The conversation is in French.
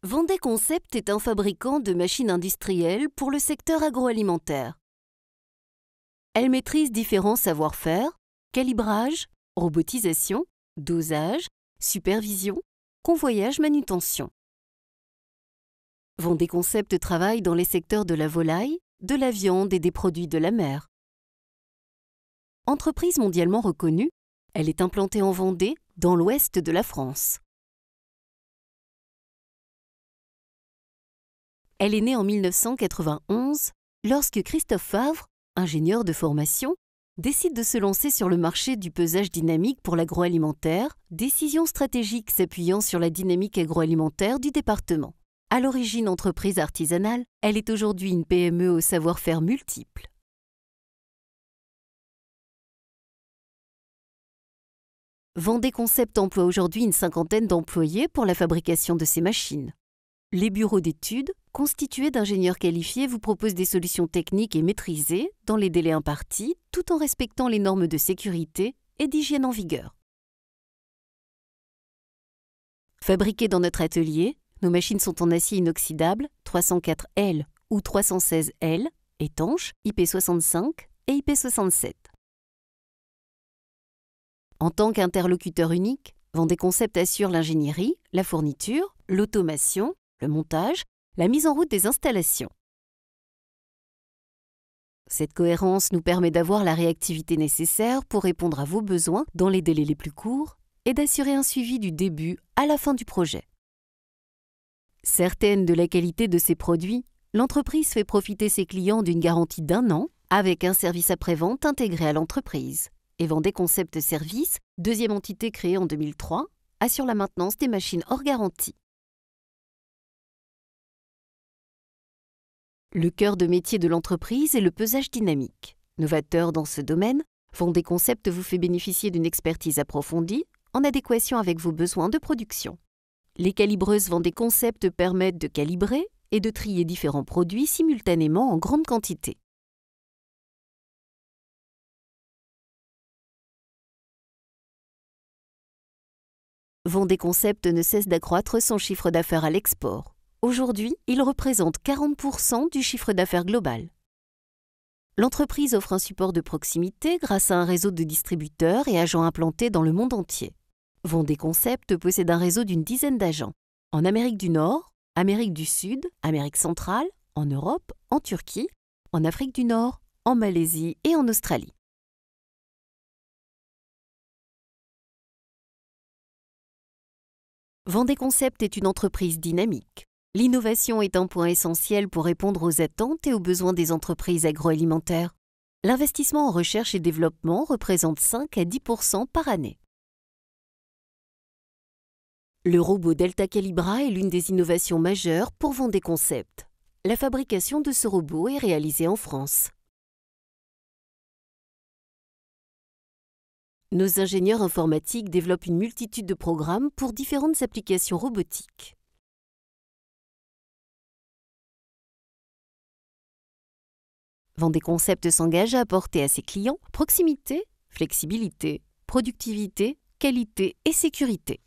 Vendée Concept est un fabricant de machines industrielles pour le secteur agroalimentaire. Elle maîtrise différents savoir-faire, calibrage, robotisation, dosage, supervision, convoyage, manutention. Vendée Concept travaille dans les secteurs de la volaille, de la viande et des produits de la mer. Entreprise mondialement reconnue, elle est implantée en Vendée, dans l'ouest de la France. Elle est née en 1991 lorsque Christophe Favre, ingénieur de formation, décide de se lancer sur le marché du pesage dynamique pour l'agroalimentaire, décision stratégique s'appuyant sur la dynamique agroalimentaire du département. À l'origine entreprise artisanale, elle est aujourd'hui une PME au savoir-faire multiple. Vendée Concept emploie aujourd'hui une cinquantaine d'employés pour la fabrication de ces machines. Les bureaux d'études, constitués d'ingénieurs qualifiés, vous proposent des solutions techniques et maîtrisées dans les délais impartis, tout en respectant les normes de sécurité et d'hygiène en vigueur. Fabriquées dans notre atelier, nos machines sont en acier inoxydable 304L ou 316L, étanches, IP65 et IP67. En tant qu'interlocuteur unique, Vendée Concept assure l'ingénierie, la fourniture, l'automation, le montage, la mise en route des installations. Cette cohérence nous permet d'avoir la réactivité nécessaire pour répondre à vos besoins dans les délais les plus courts et d'assurer un suivi du début à la fin du projet. Certaine de la qualité de ses produits, l'entreprise fait profiter ses clients d'une garantie d'1 an avec un service après-vente intégré à l'entreprise. Et Vendée Concept Service, deuxième entité créée en 2003, assure la maintenance des machines hors garantie. Le cœur de métier de l'entreprise est le pesage dynamique. Novateur dans ce domaine, Vendée Concept vous fait bénéficier d'une expertise approfondie en adéquation avec vos besoins de production. Les calibreuses Vendée Concept permettent de calibrer et de trier différents produits simultanément en grande quantité. Vendée Concept ne cesse d'accroître son chiffre d'affaires à l'export. Aujourd'hui, il représente 40% du chiffre d'affaires global. L'entreprise offre un support de proximité grâce à un réseau de distributeurs et agents implantés dans le monde entier. Vendée Concept possède un réseau d'une dizaine d'agents. En Amérique du Nord, Amérique du Sud, Amérique centrale, en Europe, en Turquie, en Afrique du Nord, en Malaisie et en Australie. Vendée Concept est une entreprise dynamique. L'innovation est un point essentiel pour répondre aux attentes et aux besoins des entreprises agroalimentaires. L'investissement en recherche et développement représente 5 à 10% par année. Le robot Delta Calibra est l'une des innovations majeures pour Vendée Concept. La fabrication de ce robot est réalisée en France. Nos ingénieurs informatiques développent une multitude de programmes pour différentes applications robotiques. Vendée Concept s'engage à apporter à ses clients proximité, flexibilité, productivité, qualité et sécurité.